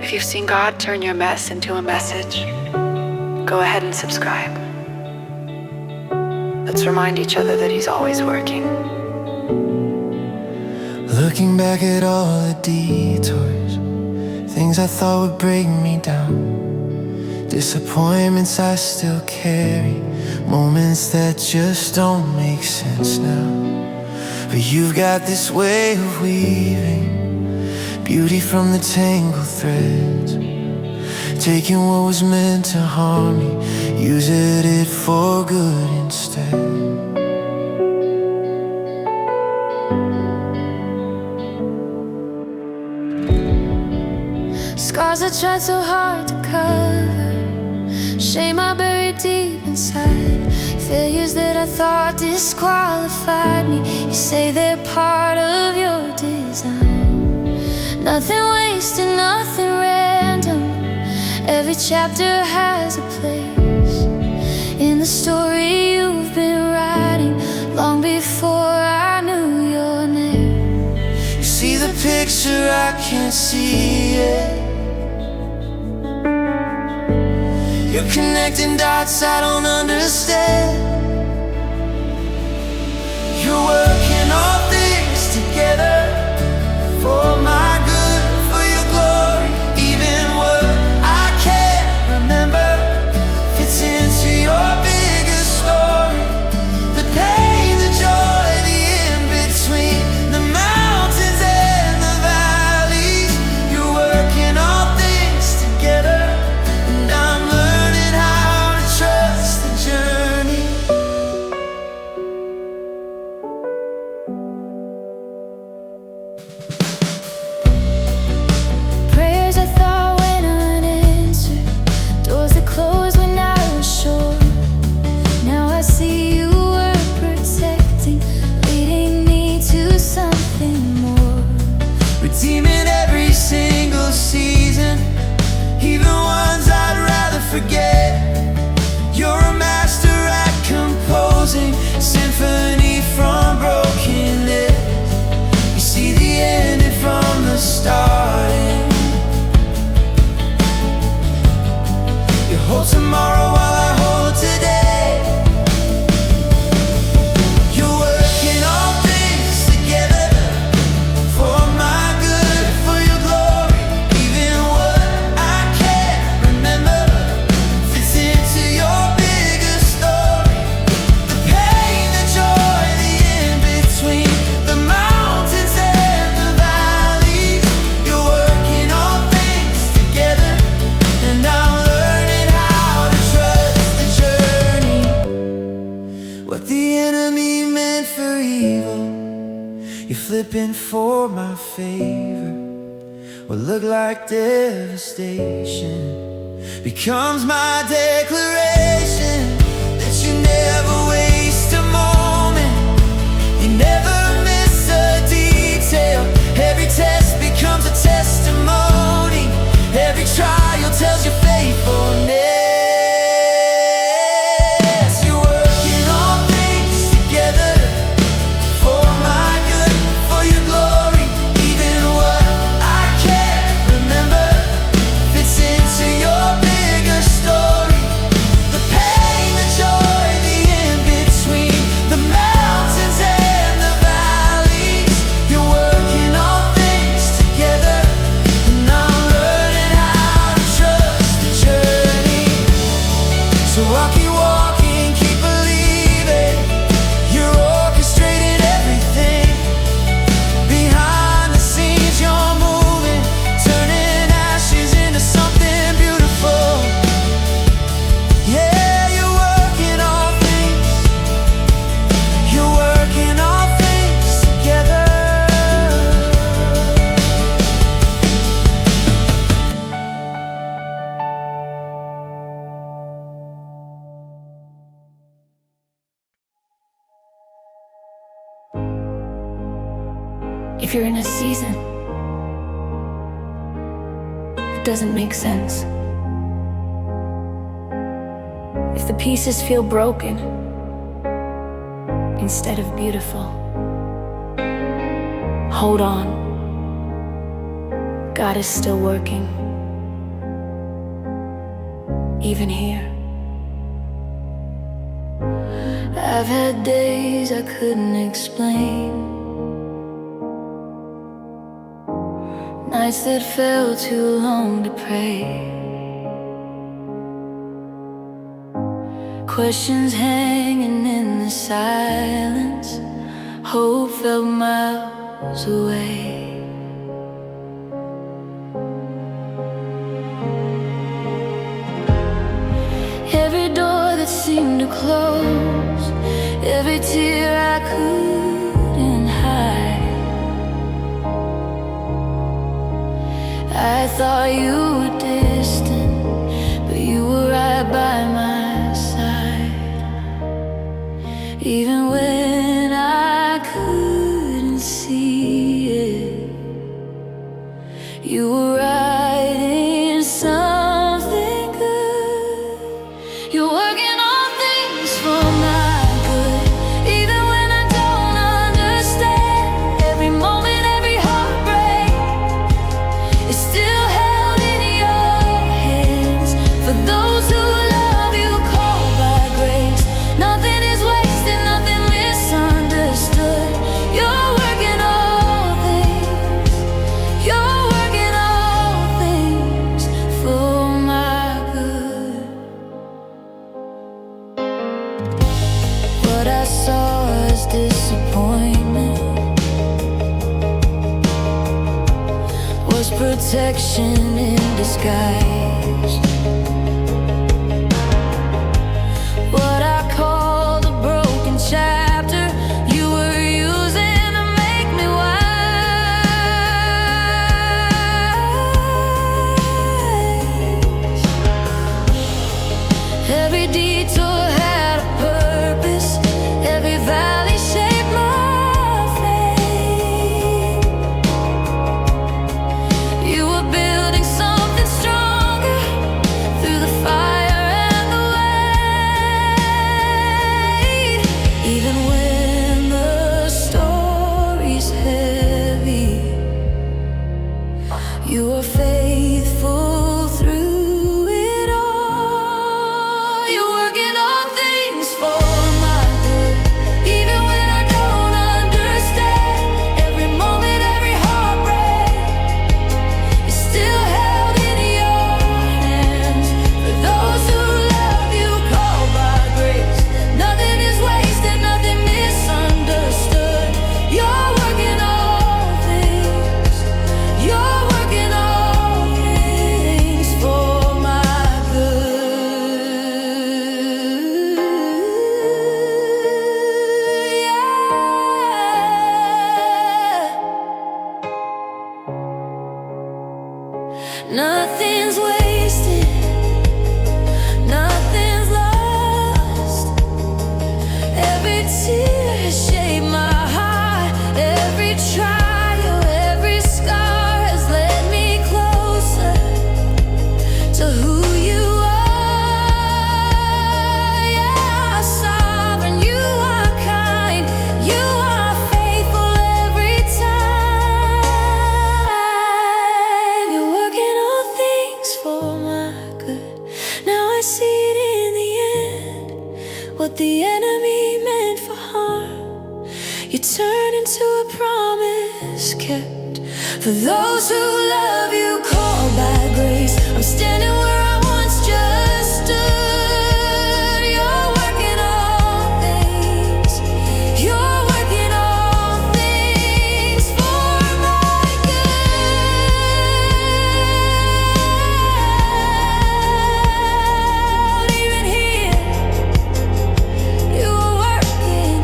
If you've seen God turn your mess into a message, go ahead and subscribe. Let's remind each other that He's always working. Looking back at all the detours, things I thought would break me down, disappointments I still carry, moments that just don't make sense now. But you've got this way of weaving beauty from the tangled threads, taking what was meant to harm me, using it for good instead. Scars I tried so hard to cover, shame I buried deep inside, failures that I thought disqualified me. You say they're part of your design. Nothing wasted, nothing random. Every chapter has a place in the story you've been writing long before I knew your name. You see the picture, I can't see it. You're connecting dots I don't understand. You're working all things together for my good, for your glory. Even what I can't remember fits into your bigger story. The pain, the joy, the in-between, the mountains and the valleys. You're working all things together, and I'm learning how to trust the journey. Prayers I thought went unanswered, doors that closed when I was sure. Now I see you were protecting, leading me to something more. Redeeming every single season, even ones I'd rather forget. You're a master at composing symphony from brokenness. You see the ending from the starting. You hold tomorrow while I hold today. You're working all things together for my good, for your glory. Even what I can't remember fits into your bigger story. The pain, the joy, the in-between, the mountains and the valleys. You're working all things together, and I'm learning how to trust the journey. What the enemy meant for evil, you're flipping for my favor. What looked like devastation becomes my declaration that you never waste a moment, you never miss a detail. Every test becomes a testimony, every trial tells your faithfulness. You're working all things together for my good, for your glory. Even what I can't remember fits into your bigger story. The pain, the joy, the in-between, the mountains and the valleys. You're working all things together, and I'm learning how to trust the journey. So I'll keep walking, keep believing. You're orchestrating everything. Behind the scenes you're moving, turning ashes into something beautiful. Yeah, you're working all things. You're working all things together. If you're in a season that doesn't make sense, if the pieces feel broken instead of beautiful, hold on. God is still working. even here. I've had days I couldn't explain, nights that felt too long to pray, questions hanging in the silence, hope felt miles away. Every door that seemed to close, every tear I couldn't hide, I thought you were distant, but you were right by my side. Even when I couldn't see it, you were writing something good. You're working on things for my good, even when I don't understand. Every moment, every heartbreak is still held in your hands. For those who love you, called by grace, nothing is wasted, nothing misunderstood. You're working all things, you're working all things for my good. What I saw as disappointment was protection in disguise. What I called a broken chapter, you were using to make me wise. Every detour had a purpose, every valley shaped my fate. You were building something stronger through the fire and the weight. Even when the story's heavy, you were faithful through it all. You're working all things for my good, even when I don't understand. Every moment, every heartbreak is still held in your hands. For those who love you, called by grace, nothing is wasted, nothing misunderstood. You're working all things, you're working all things for my good. Yeah. Nothing's wasted, nothing's lost. Every tear shaped my heart, every trial, every scar has led me closer to who you are. Yeah, sovereign, you are kind, you are faithful every time. You're working all things for my good. Now I see it in the end, what the enemy meant for harm, you turn into a promise kept. For those who love you, called by grace, I'm standing where I once just stood. You're working all things, you're working all things for my good. Even here, you are working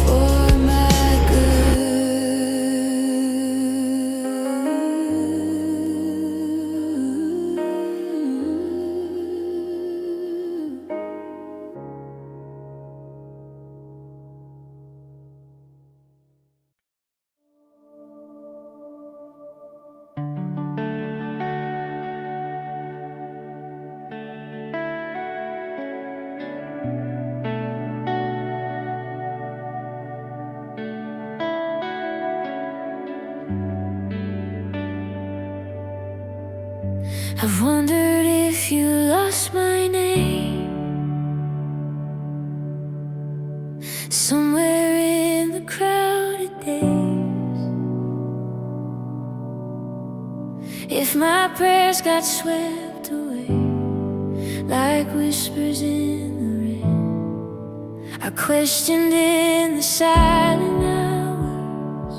for my good. I've wondered if if you lost my name somewhere in the crowded days, if my prayers got swept away like whispers in the rain, I questioned in the silent hours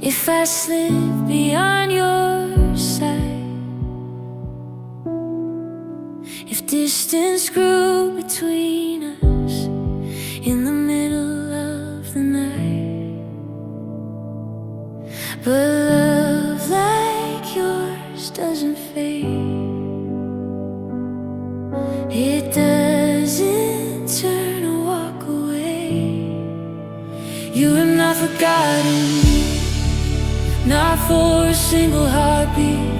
if I slipped beyond your sight, if distance grew between us in the middle of the night. But love like yours doesn't fade. It doesn't turn or walk away. You have not forgotten me, not for a single heartbeat.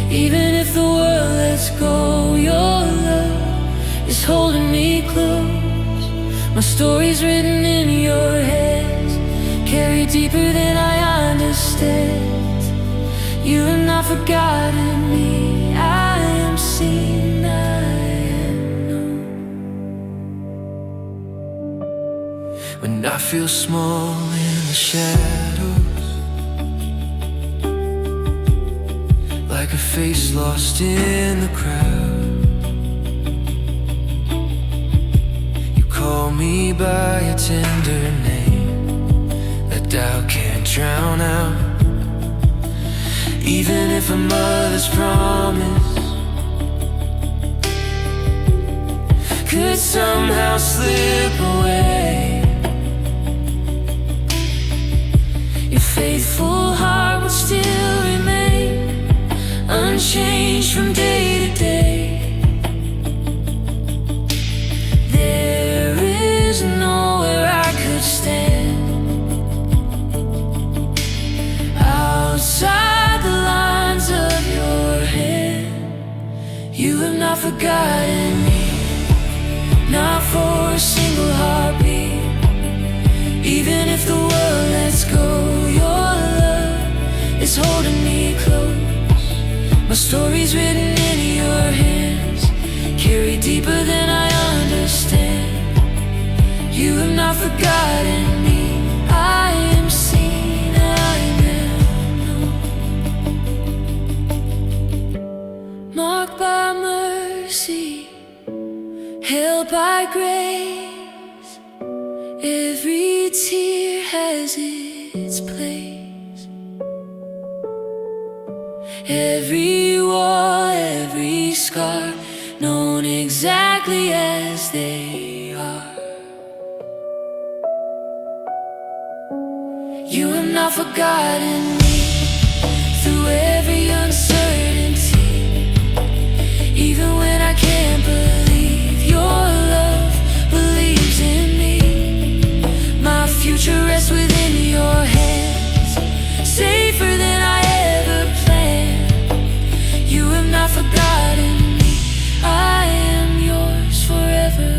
Even if the world lets go, your love is holding me close. My story's written in your hands, carried deeper than I understand. You have not forgotten me. I am seen, I am known. When I feel small in the shadows, like a face lost in the crowd, you call me by a tender name that doubt can't drown out. Even if a mother's promise could somehow slip away, your faithful heart would still remain unchanged from day to day. There is nowhere I could stand outside the lines of your hand. You have not forgotten me, not for a single heartbeat. Even if the world lets go, your love is holding me close. My story's written in your hands, carried deeper than I understand. You have not forgotten me. I am seen, I am known. Marked by mercy, held by grace, every tear has its place. Every wall, every scar, known exactly as they are. You have not forgotten me through every uncertainty. Even when I can't believe, your love believes in me. My future rests within your hands, safer than I ever planned. You have not forgotten me. I am yours forever.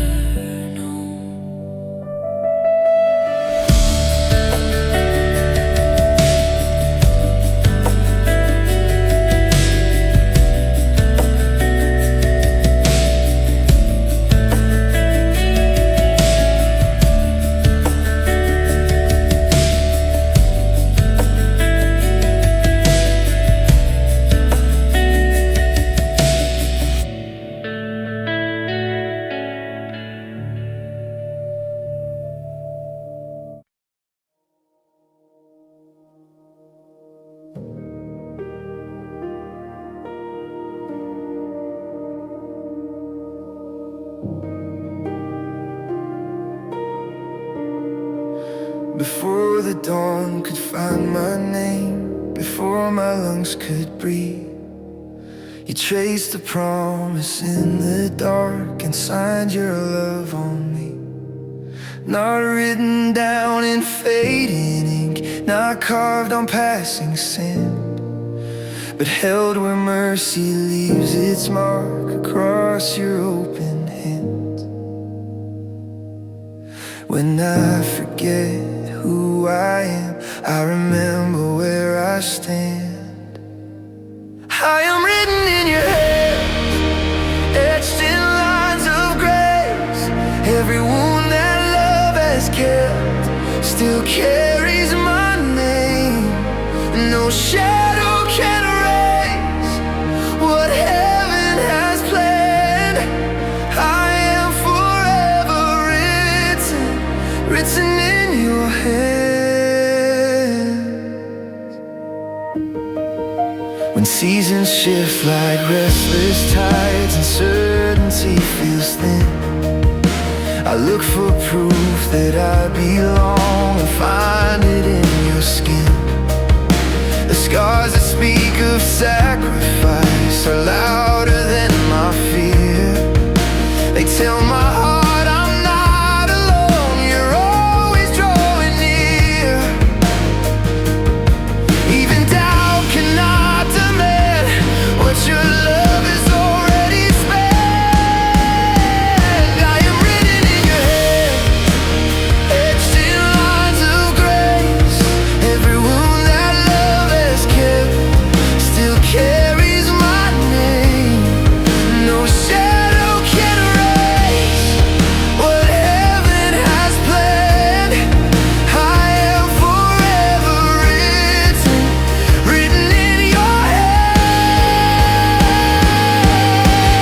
Before the dawn could find my name, before my lungs could breathe, you traced the promise in the dark and signed your love on me. Not written down in fading ink, not carved on passing sand, but held where mercy leaves its mark across your open hand. When I forget who I am, I remember where I stand. I am written in Every wound that love has kept still carries my name. No shadow can erase what heaven has planned. I am forever written in your hands. When seasons shift like restless tides and certainty feels thin, I look for proof that I belong and find it in your skin. The scars that speak of sacrifice are louder than my fear. They tell my heart I'm not alone, you're always drawing near. Even doubt cannot demand what your love is already spent. I am written in your hand, etched in lines of grace. Every wound that love has kept still carries my name. No shadow can erase what heaven has planned. I am forever written in your hand.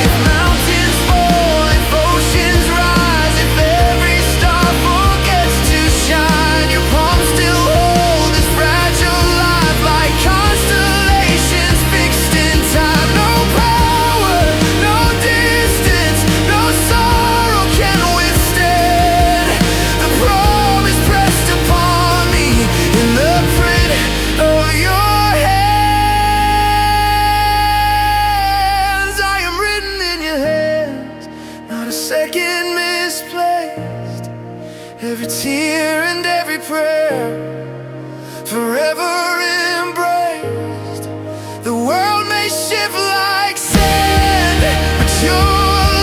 If mountains fall, if oceans rise, if every star forgets to shine, your palms still hold this fragile life like constellations fixed in time. No power, no distance, no sorrow can withstand the promise pressed upon me in the print of your hands. I am written in your hands, not a second misplaced. Every tear and every prayer forever embraced. The world may shift like sand, but your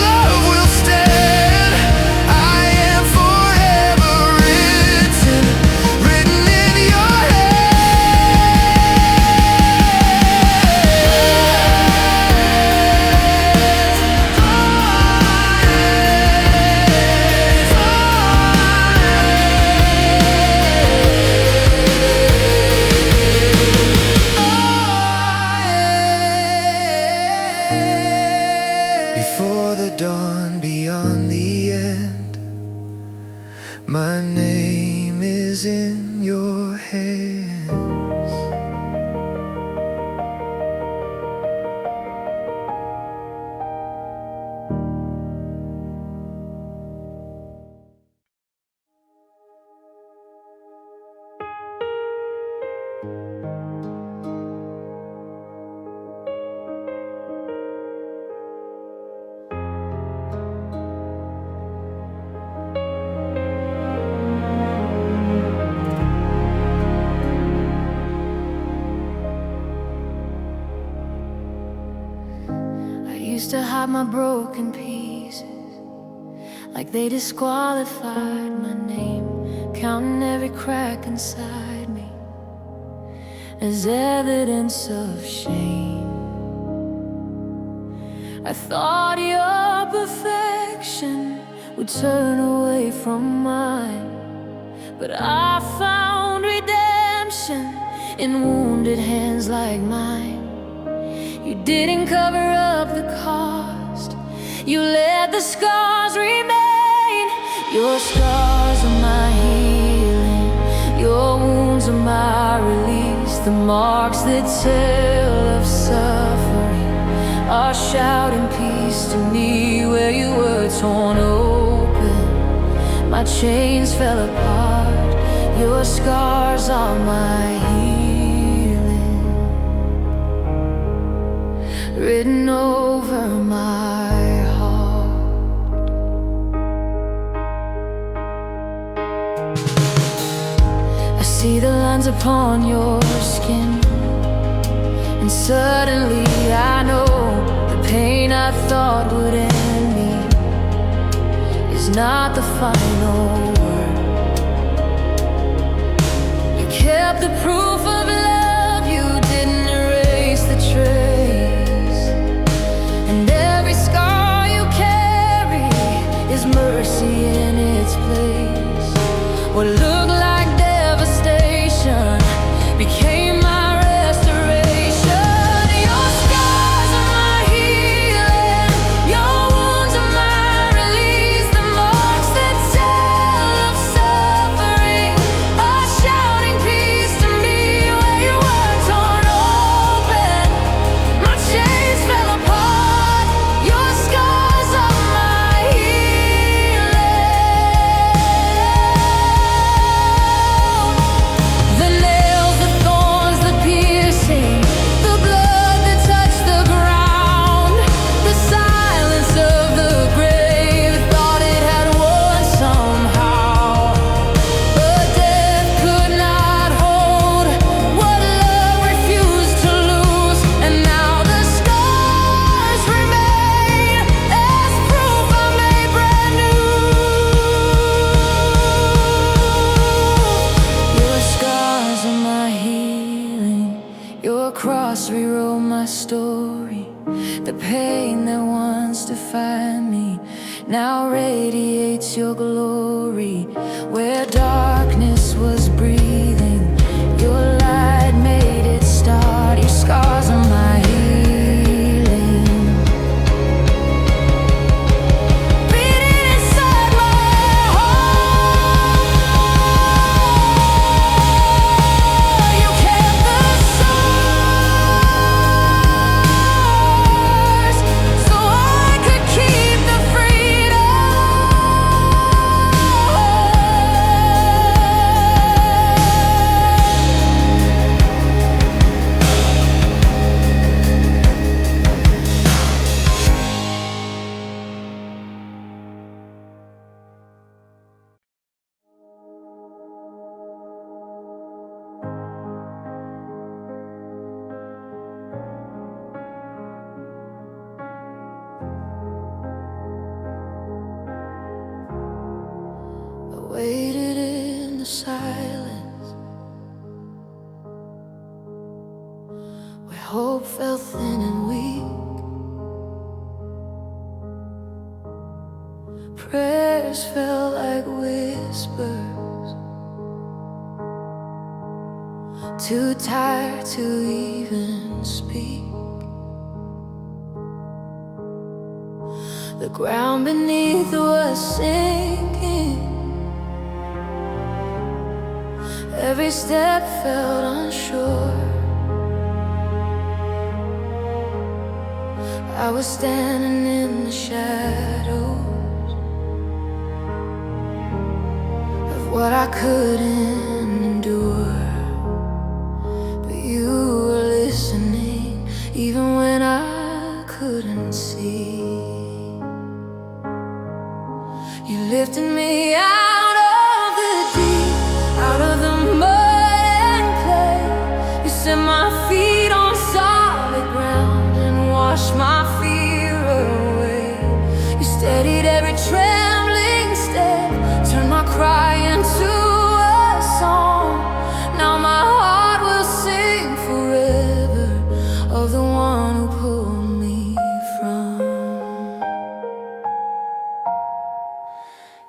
love will stand. I am forever written in your before the dawn, beyond the end, my name is in your hands. I used to hide my broken pieces like they disqualified my name, counting every crack inside me as evidence of shame. I thought your perfection would turn away from mine, but I found redemption in wounded hands like mine. You didn't cover up the cost, you let the scars remain. Your scars are my healing, your wounds are my release. The marks that tell of suffering are shouting peace to me. Where you were torn open, my chains fell apart. Your scars are my healing, written over my heart. I see the lines upon your skin, and suddenly I know the pain I thought would end me is not the final word. You kept the proof of love, you didn't erase the trace. And every scar you carry is mercy in its place. What looked like devastation became my restoration. Your scars are my healing, your wounds are my release. The marks that tell of suffering are shouting peace to me. Where you were torn open, my chains fell apart. Your scars are my healing. The nails, the thorns, the piercing, the blood that touched the ground, the silence of the grave thought it had won somehow. But death could not hold what love refused to lose. And now the scars remain as proof I made brand new. Your scars are my healing, your cross rewrote my story. The pain that once defined me now radiates your glory. Where darkness was breathing, your light made it start. Your scars are my healing. Beating inside my heart, you kept the scars so I could keep the freedom. I waited in the silence where hope felt thin and weak. Prayers felt like whispers, too tired to even speak. The ground beneath was sinking. Every step felt unsure. I was standing in the shadows of what I couldn't endure. But you were listening, even when I couldn't see. You lifted me out of the deep, out of the mud and clay. You set my feet on solid ground and washed my fear away. You steadied every trembling step, turned my cry into a song. Now my heart will sing forever of the one who pulled me from.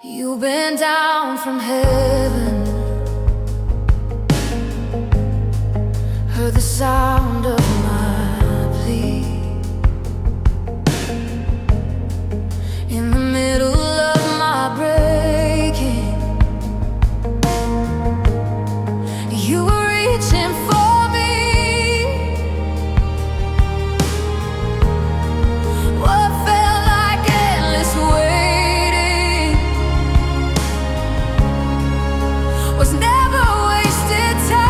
You bent down from heaven, heard the sound of my plea. In the middle of my breaking, you were reaching for me. What felt like endless waiting was never wasted time.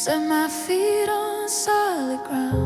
set my feet on solid ground.